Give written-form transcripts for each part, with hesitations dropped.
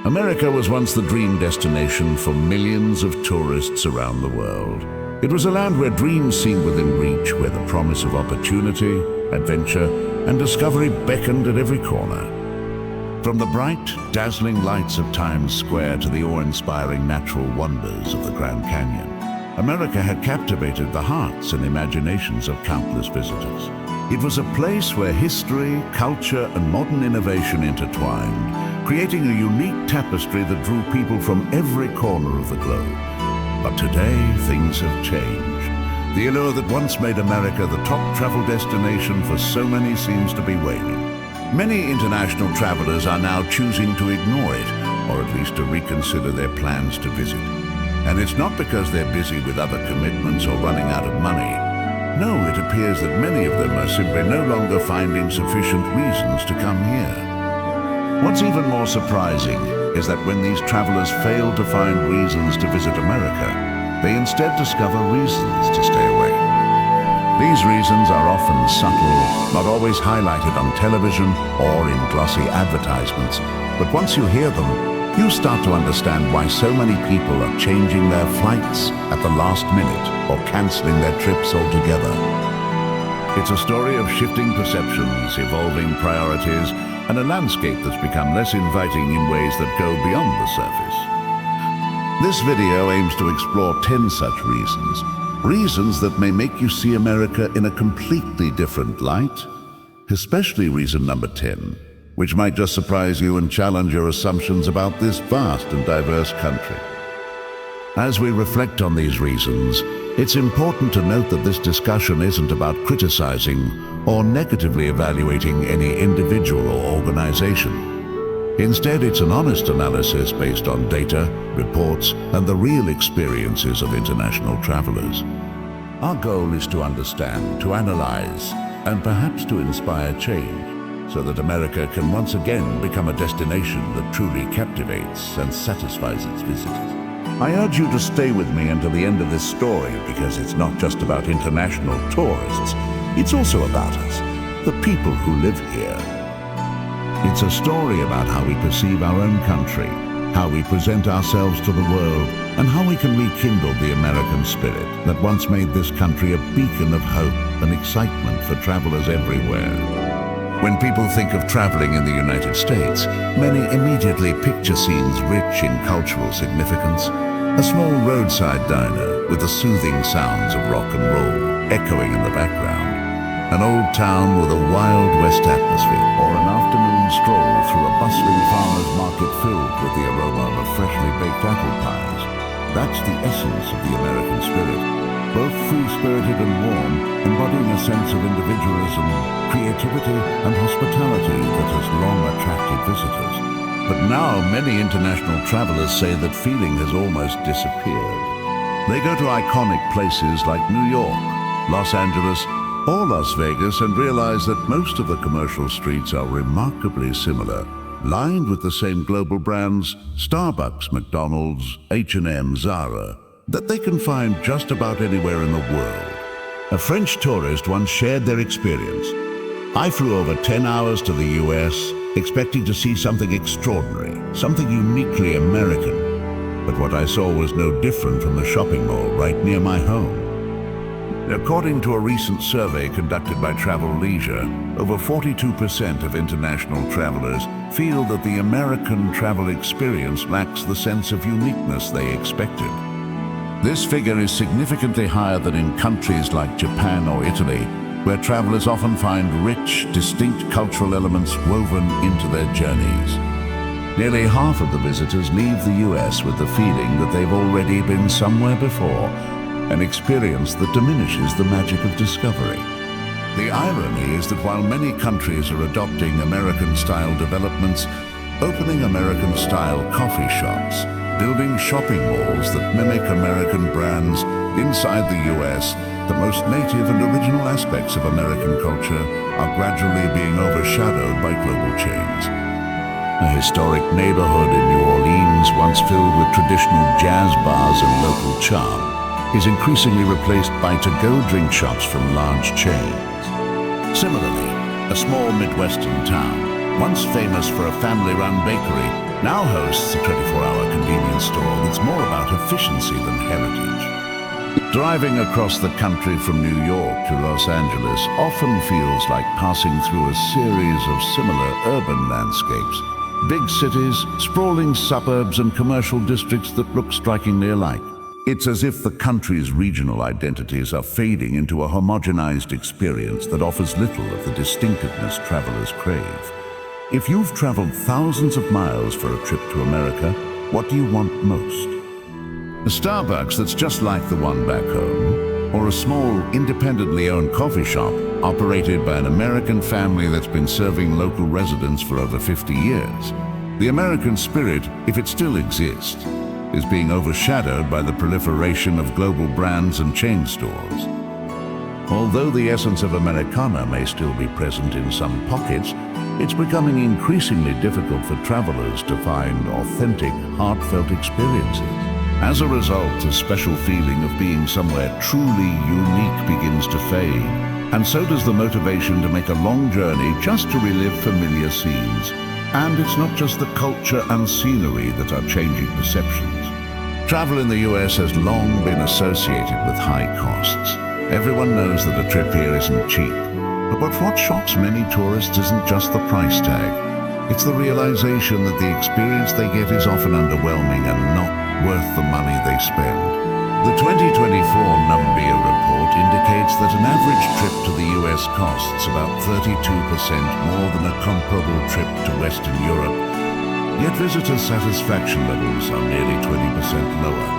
America was once the dream destination for millions of tourists around the world. It was a land where dreams seemed within reach, where the promise of opportunity, adventure, and discovery beckoned at every corner. From the bright, dazzling lights of Times Square to the awe-inspiring natural wonders of the Grand Canyon, America had captivated the hearts and imaginations of countless visitors. It was a place where history, culture, and modern innovation intertwined, creating a unique tapestry that drew people from every corner of the globe. But today, things have changed. The allure that once made America the top travel destination for so many seems to be waning. Many international travelers are now choosing to ignore it, or at least to reconsider their plans to visit. And it's not because they're busy with other commitments or running out of money. No, it appears that many of them are simply no longer finding sufficient reasons to come here. What's even more surprising is that when these travelers fail to find reasons to visit America, they instead discover reasons to stay away. These reasons are often subtle, not always highlighted on television or in glossy advertisements, but once you hear them, you start to understand why so many people are changing their flights at the last minute or canceling their trips altogether. It's a story of shifting perceptions, evolving priorities, and a landscape that's become less inviting in ways that go beyond the surface. This video aims to explore 10 such reasons that may make you see America in a completely different light, especially reason number 10, which might just surprise you and challenge your assumptions about this vast and diverse country. As we reflect on these reasons, it's important to note that this discussion isn't about criticizing or negatively evaluating any individual or organization. Instead, it's an honest analysis based on data, reports, and the real experiences of international travelers. Our goal is to understand, to analyze, and perhaps to inspire change, so that America can once again become a destination that truly captivates and satisfies its visitors. I urge you to stay with me until the end of this story, because it's not just about international tourists, it's also about us, the people who live here. It's a story about how we perceive our own country, how we present ourselves to the world, and how we can rekindle the American spirit that once made this country a beacon of hope and excitement for travelers everywhere. When people think of traveling in the United States, many immediately picture scenes rich in cultural significance. A small roadside diner with the soothing sounds of rock and roll echoing in the background. An old town with a Wild West atmosphere, or an afternoon stroll through a bustling farmer's market filled with the aroma of freshly baked apple pies. That's the essence of the American spirit. Both free-spirited and warm, embodying a sense of individualism, creativity, and hospitality that has long attracted visitors. But now many international travelers say that feeling has almost disappeared. They go to iconic places like New York, Los Angeles, or Las Vegas and realize that most of the commercial streets are remarkably similar, lined with the same global brands, Starbucks, McDonald's, H&M, Zara, that they can find just about anywhere in the world. A French tourist once shared their experience. I flew over 10 hours to the US, expecting to see something extraordinary, something uniquely American. But what I saw was no different from the shopping mall right near my home. According to a recent survey conducted by Travel Leisure, over 42% of international travelers feel that the American travel experience lacks the sense of uniqueness they expected. This figure is significantly higher than in countries like Japan or Italy, where travelers often find rich, distinct cultural elements woven into their journeys. Nearly half of the visitors leave the US with the feeling that they've already been somewhere before, an experience that diminishes the magic of discovery. The irony is that while many countries are adopting American-style developments, opening American-style coffee shops, building shopping malls that mimic American brands inside the US, the most native and original aspects of American culture are gradually being overshadowed by global chains. A historic neighborhood in New Orleans, once filled with traditional jazz bars and local charm, is increasingly replaced by to-go drink shops from large chains. Similarly, a small Midwestern town, once famous for a family-run bakery, now hosts a 24-hour convenience store that's more about efficiency than heritage. Driving across the country from New York to Los Angeles often feels like passing through a series of similar urban landscapes. Big cities, sprawling suburbs, and commercial districts that look strikingly alike. It's as if the country's regional identities are fading into a homogenized experience that offers little of the distinctiveness travelers crave. If you've traveled thousands of miles for a trip to America, what do you want most? A Starbucks that's just like the one back home, or a small, independently owned coffee shop operated by an American family that's been serving local residents for over 50 years. The American spirit, if it still exists, is being overshadowed by the proliferation of global brands and chain stores. Although the essence of Americana may still be present in some pockets, it's becoming increasingly difficult for travelers to find authentic, heartfelt experiences. As a result, the special feeling of being somewhere truly unique begins to fade, and so does the motivation to make a long journey just to relive familiar scenes. And it's not just the culture and scenery that are changing perceptions. Travel in the US has long been associated with high costs. Everyone knows that a trip here isn't cheap. But what shocks many tourists isn't just the price tag. It's the realization that the experience they get is often underwhelming and not worth the money they spend. The 2024 Numbea report indicates that an average trip to the US costs about 32% more than a comparable trip to Western Europe, yet visitors' satisfaction levels are nearly 20% lower.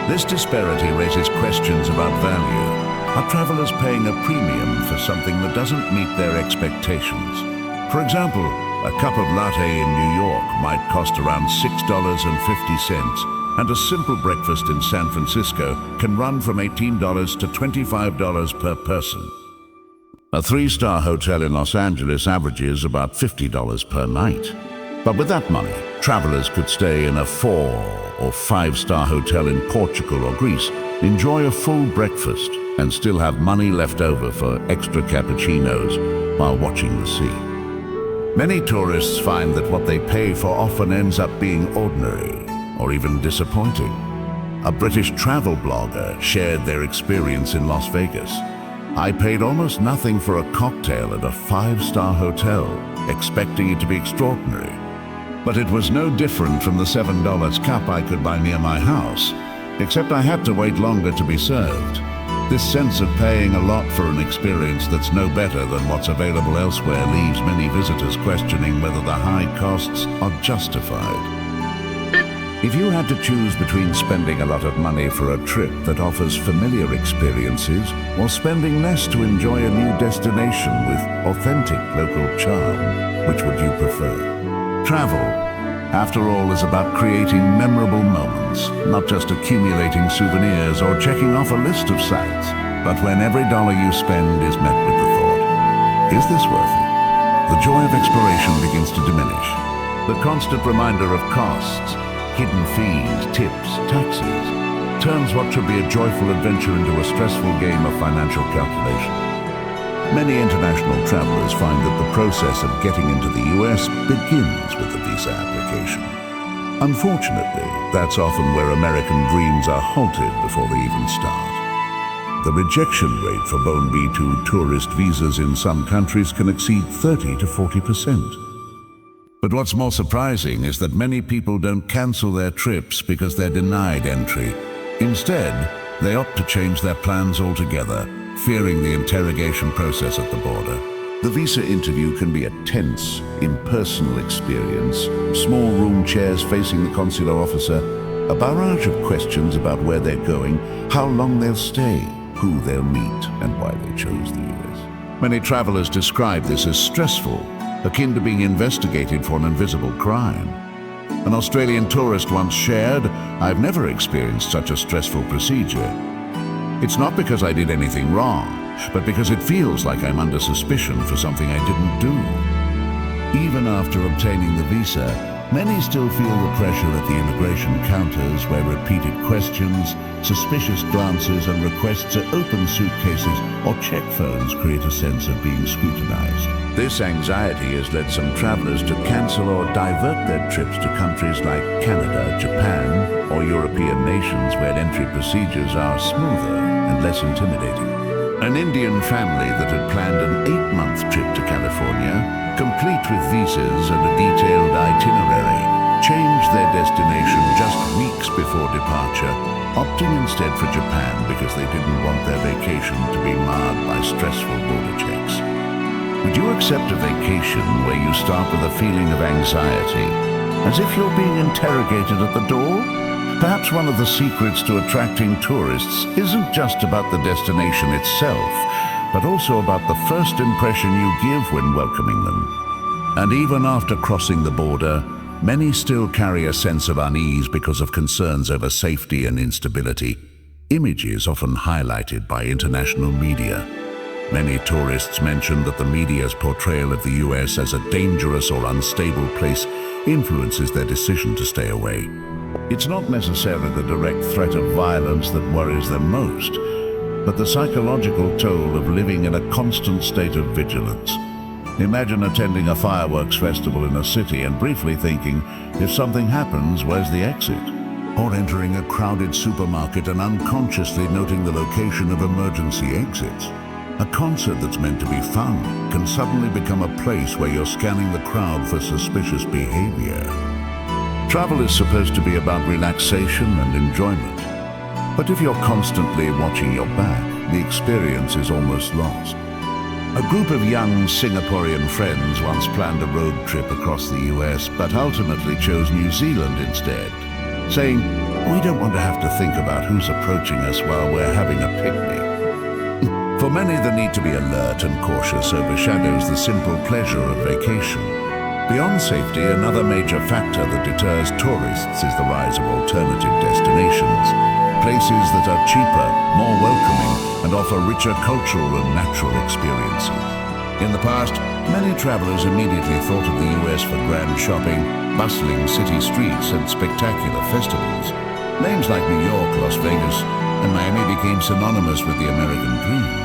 This disparity raises questions about value. Are travelers paying a premium for something that doesn't meet their expectations? For example, a cup of latte in New York might cost around $6.50, and a simple breakfast in San Francisco can run from $18 to $25 per person. A 3-star hotel in Los Angeles averages about $50 per night. But with that money, travelers could stay in a 4- or 5-star hotel in Portugal or Greece, enjoy a full breakfast, and still have money left over for extra cappuccinos while watching the sea. Many tourists find that what they pay for often ends up being ordinary or even disappointing. A British travel blogger shared their experience in Las Vegas. I paid almost nothing for a cocktail at a 5-star hotel, expecting it to be extraordinary. But it was no different from the $7 cup I could buy near my house, except I had to wait longer to be served. This sense of paying a lot for an experience that's no better than what's available elsewhere leaves many visitors questioning whether the high costs are justified. If you had to choose between spending a lot of money for a trip that offers familiar experiences or spending less to enjoy a new destination with authentic local charm, which would you prefer? Travel, after all, is about creating memorable moments, not just accumulating souvenirs or checking off a list of sites, but when every dollar you spend is met with the thought, is this worth it? The joy of exploration begins to diminish. The constant reminder of costs, hidden fees, tips, taxes, turns what should be a joyful adventure into a stressful game of financial calculation. Many international travelers find that the process of getting into the US begins with the visa application. Unfortunately, that's often where American dreams are halted before they even start. The rejection rate for Bon B2 tourist visas in some countries can exceed 30 to 40%. But what's more surprising is that many people don't cancel their trips because they're denied entry. Instead, they opt to change their plans altogether, fearing the interrogation process at the border. The visa interview can be a tense, impersonal experience. Small room chairs facing the consular officer, a barrage of questions about where they're going, how long they'll stay, who they'll meet, and why they chose the US. Many travelers describe this as stressful, akin to being investigated for an invisible crime. An Australian tourist once shared, "I've never experienced such a stressful procedure. It's not because I did anything wrong, but because it feels like I'm under suspicion for something I didn't do." Even after obtaining the visa, many still feel the pressure at the immigration counters where repeated questions, suspicious glances, and requests to open suitcases or check phones create a sense of being scrutinized. This anxiety has led some travelers to cancel or divert their trips to countries like Canada, Japan, or European nations where entry procedures are smoother and less intimidating. An Indian family that had planned an 8-month trip to California, complete with visas and a detailed itinerary, changed their destination just weeks before departure, opting instead for Japan because they didn't want their vacation to be marred by stressful border checks. Would you accept a vacation where you start with a feeling of anxiety, as if you're being interrogated at the door? Perhaps one of the secrets to attracting tourists isn't just about the destination itself, but also about the first impression you give when welcoming them. And even after crossing the border, many still carry a sense of unease because of concerns over safety and instability, images often highlighted by international media. Many tourists mention that the media's portrayal of the US as a dangerous or unstable place influences their decision to stay away. It's not necessarily the direct threat of violence that worries them most, but the psychological toll of living in a constant state of vigilance. Imagine attending a fireworks festival in a city and briefly thinking, if something happens, where's the exit? Or entering a crowded supermarket and unconsciously noting the location of emergency exits. A concert that's meant to be fun can suddenly become a place where you're scanning the crowd for suspicious behavior. Travel is supposed to be about relaxation and enjoyment. But if you're constantly watching your back, the experience is almost lost. A group of young Singaporean friends once planned a road trip across the US, but ultimately chose New Zealand instead, saying, "We don't want to have to think about who's approaching us while we're having a picnic." For many, the need to be alert and cautious overshadows the simple pleasure of vacation. Beyond safety, another major factor that deters tourists is the rise of alternative destinations, places that are cheaper, more welcoming, and offer richer cultural and natural experiences. In the past, many travelers immediately thought of the US for grand shopping, bustling city streets, and spectacular festivals. Names like New York, Las Vegas, and Miami became synonymous with the American dream.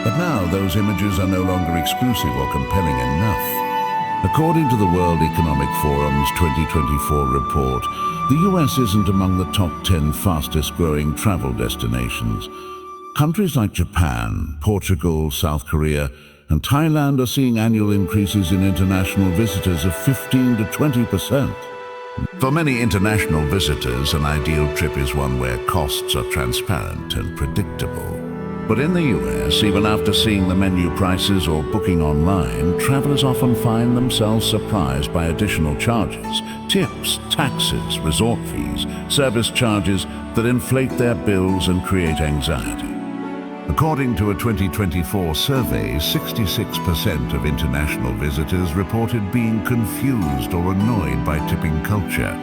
But now those images are no longer exclusive or compelling enough. According to the World Economic Forum's 2024 report, the US isn't among the top 10 fastest growing travel destinations. Countries like Japan, Portugal, South Korea, and Thailand are seeing annual increases in international visitors of 15 to 20%. For many international visitors, an ideal trip is one where costs are transparent and predictable. But in the US, even after seeing the menu prices or booking online, travelers often find themselves surprised by additional charges, tips, taxes, resort fees, service charges that inflate their bills and create anxiety. According to a 2024 survey, 66% of international visitors reported being confused or annoyed by tipping culture.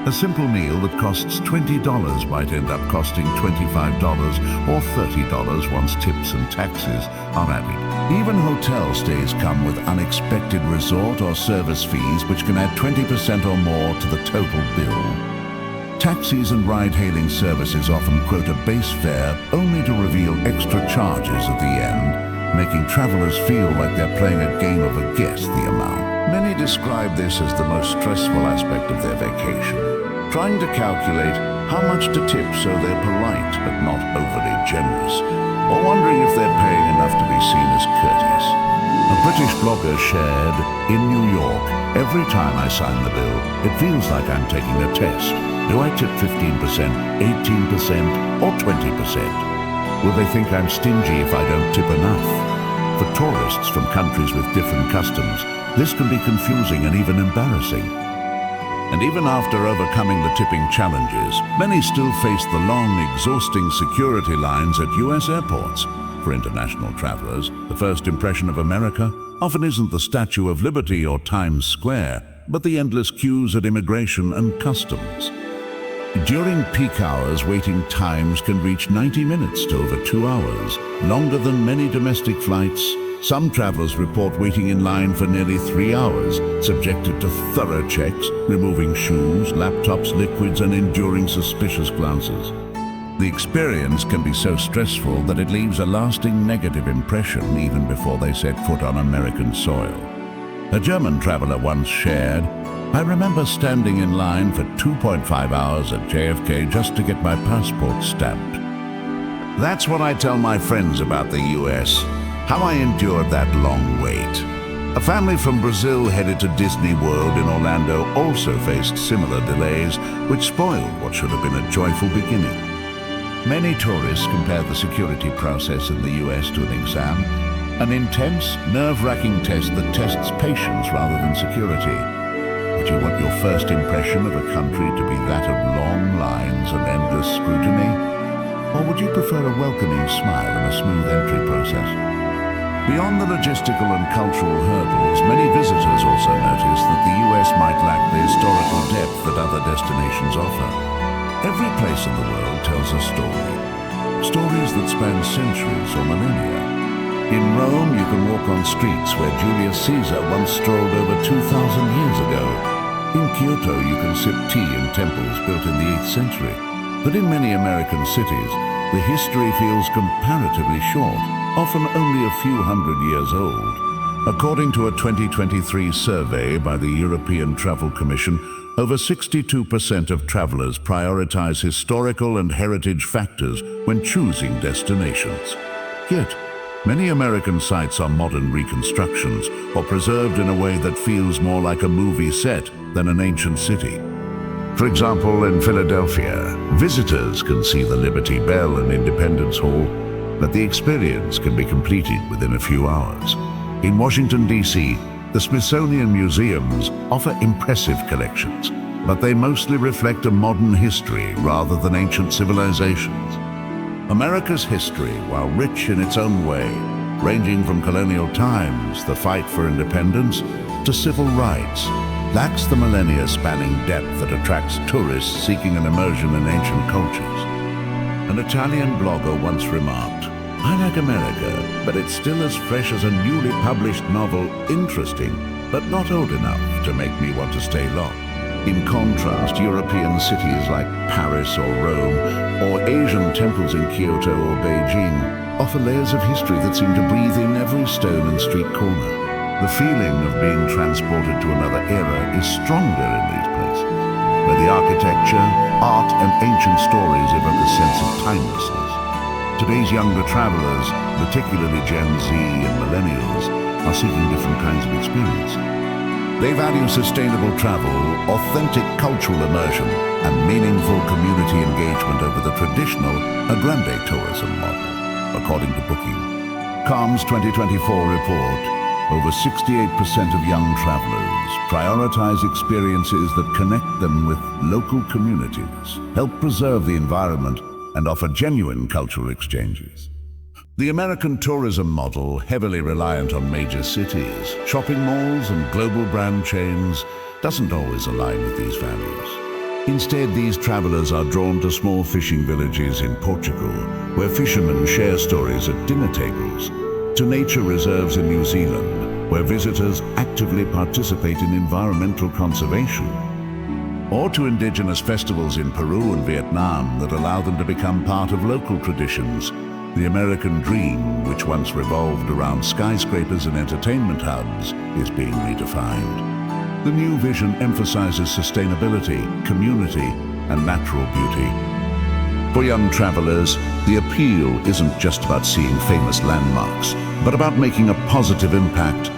A simple meal that costs $20 might end up costing $25 or $30 once tips and taxes are added. Even hotel stays come with unexpected resort or service fees which can add 20% or more to the total bill. Taxis and ride-hailing services often quote a base fare only to reveal extra charges at the end, making travelers feel like they're playing a game of a guess the amount. Many describe this as the most stressful aspect of their vacation, trying to calculate how much to tip so they're polite but not overly generous, or wondering if they're paying enough to be seen as courteous. A British blogger shared, "In New York, every time I sign the bill, it feels like I'm taking a test. Do I tip 15%, 18%, or 20%? Will they think I'm stingy if I don't tip enough?" For tourists from countries with different customs, this can be confusing and even embarrassing. And even after overcoming the tipping challenges, many still face the long, exhausting security lines at US airports. For international travelers, the first impression of America often isn't the Statue of Liberty or Times Square, but the endless queues at immigration and customs. During peak hours, waiting times can reach 90 minutes to over 2 hours, longer than many domestic flights. Some travelers report waiting in line for nearly 3 hours, subjected to thorough checks, removing shoes, laptops, liquids, and enduring suspicious glances. The experience can be so stressful that it leaves a lasting negative impression even before they set foot on American soil. A German traveler once shared, "I remember standing in line for 2.5 hours at JFK just to get my passport stamped." That's what I tell my friends about the US, how I endured that long wait. A family from Brazil headed to Disney World in Orlando also faced similar delays, which spoiled what should have been a joyful beginning. Many tourists compare the security process in the US to an exam, an intense, nerve-wracking test that tests patience rather than security. Would you want your first impression of a country to be that of long lines and endless scrutiny? Or would you prefer a welcoming smile and a smooth entry process? Beyond the logistical and cultural hurdles, many visitors also notice that the US might lack the historical depth that other destinations offer. Every place in the world tells a story. Stories that span centuries or millennia. In Rome, you can walk on streets where Julius Caesar once strolled over 2,000 years ago. In Kyoto, you can sip tea in temples built in the 8th century. But in many American cities, the history feels comparatively short, often only a few hundred years old. According to a 2023 survey by the European Travel Commission, over 62% of travelers prioritize historical and heritage factors when choosing destinations. Yet, many American sites are modern reconstructions or preserved in a way that feels more like a movie set than an ancient city. For example, in Philadelphia, visitors can see the Liberty Bell and Independence Hall, but the experience can be completed within a few hours. In Washington, D.C., the Smithsonian museums offer impressive collections, but they mostly reflect a modern history rather than ancient civilizations. America's history, while rich in its own way, ranging from colonial times, the fight for independence, to civil rights, lacks the millennia-spanning depth that attracts tourists seeking an immersion in ancient cultures. An Italian blogger once remarked, "I like America, but it's still as fresh as a newly published novel, interesting, but not old enough to make me want to stay long." In contrast, European cities like Paris or Rome, or Asian temples in Kyoto or Beijing, offer layers of history that seem to breathe in every stone and street corner. The feeling of being transported to another era is stronger in these places, where the architecture, art, and ancient stories evoke a sense of timelessness. Today's younger travelers, particularly Gen Z and millennials, are seeking different kinds of experience. They value sustainable travel, authentic cultural immersion, and meaningful community engagement over the traditional a grande tourism model, according to Booking.com's 2024 report. Over 68% of young travelers prioritize experiences that connect them with local communities, help preserve the environment, and offer genuine cultural exchanges. The American tourism model, heavily reliant on major cities, shopping malls, and global brand chains, doesn't always align with these values. Instead, these travelers are drawn to small fishing villages in Portugal, where fishermen share stories at dinner tables, to nature reserves in New Zealand, where visitors actively participate in environmental conservation, or to indigenous festivals in Peru and Vietnam that allow them to become part of local traditions. The American dream, which once revolved around skyscrapers and entertainment hubs, is being redefined. The new vision emphasizes sustainability, community, and natural beauty. For young travelers, the appeal isn't just about seeing famous landmarks, but about making a positive impact,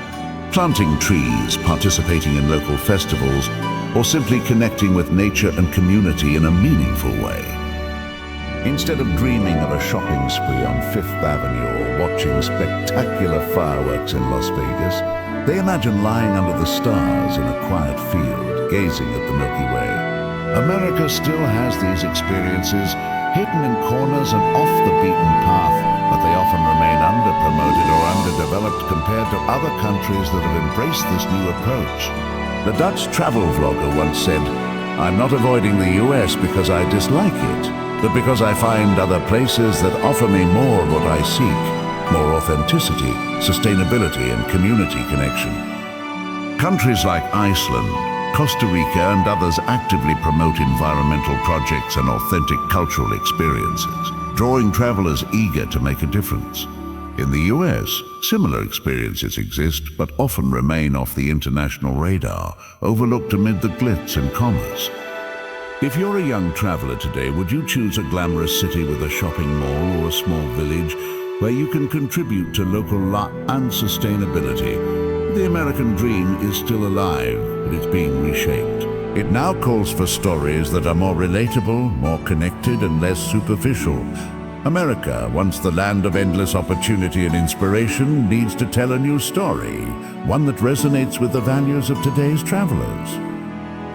planting trees, participating in local festivals, or simply connecting with nature and community in a meaningful way. Instead of dreaming of a shopping spree on Fifth Avenue or watching spectacular fireworks in Las Vegas, they imagine lying under the stars in a quiet field, gazing at the Milky Way. America still has these experiences, hidden in corners and off the beaten path, but they often remain under-promoted or underdeveloped compared to other countries that have embraced this new approach. The Dutch travel vlogger once said, "I'm not avoiding the US because I dislike it, but because I find other places that offer me more of what I seek, more authenticity, sustainability, and community connection." Countries like Iceland, Costa Rica and others actively promote environmental projects and authentic cultural experiences, drawing travelers eager to make a difference. In the US, similar experiences exist, but often remain off the international radar, overlooked amid the glitz and commerce. If you're a young traveler today, would you choose a glamorous city with a shopping mall or a small village where you can contribute to local life and sustainability? The American dream is still alive, but it's being reshaped. It now calls for stories that are more relatable, more connected, and less superficial. America, once the land of endless opportunity and inspiration, needs to tell a new story, one that resonates with the values of today's travelers.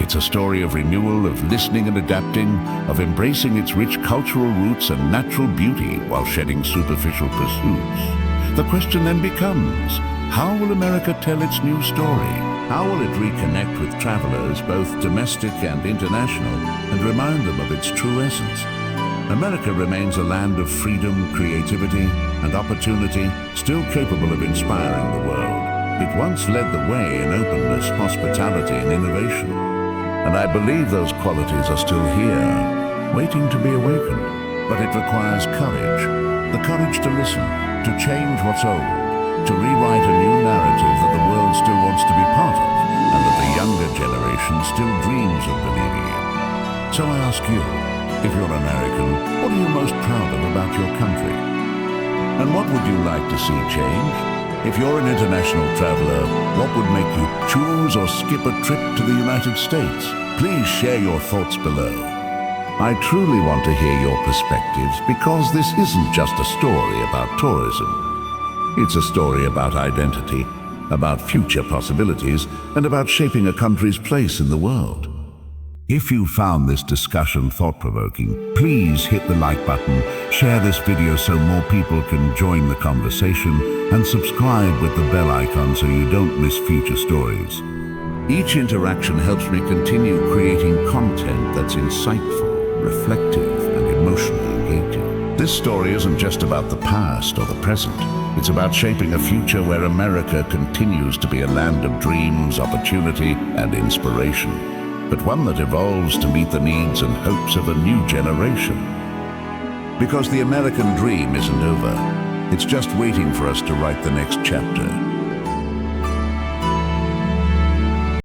It's a story of renewal, of listening and adapting, of embracing its rich cultural roots and natural beauty while shedding superficial pursuits. The question then becomes, how will America tell its new story? How will it reconnect with travelers, both domestic and international, and remind them of its true essence? America remains a land of freedom, creativity, and opportunity, still capable of inspiring the world. It once led the way in openness, hospitality, and innovation. And I believe those qualities are still here, waiting to be awakened. But it requires courage, the courage to listen, to change what's old, to rewrite a new narrative that the world still wants to be part of, and that the younger generation still dreams of believing in. So I ask you, if you're American, what are you most proud of about your country? And what would you like to see change? If you're an international traveler, what would make you choose or skip a trip to the United States? Please share your thoughts below. I truly want to hear your perspectives, because this isn't just a story about tourism. It's a story about identity, about future possibilities, and about shaping a country's place in the world. If you found this discussion thought-provoking, please hit the like button, share this video so more people can join the conversation, and subscribe with the bell icon so you don't miss future stories. Each interaction helps me continue creating content that's insightful, reflective, and emotionally engaging. This story isn't just about the past or the present. It's about shaping a future where America continues to be a land of dreams, opportunity, and inspiration, but one that evolves to meet the needs and hopes of a new generation. Because the American dream isn't over. It's just waiting for us to write the next chapter.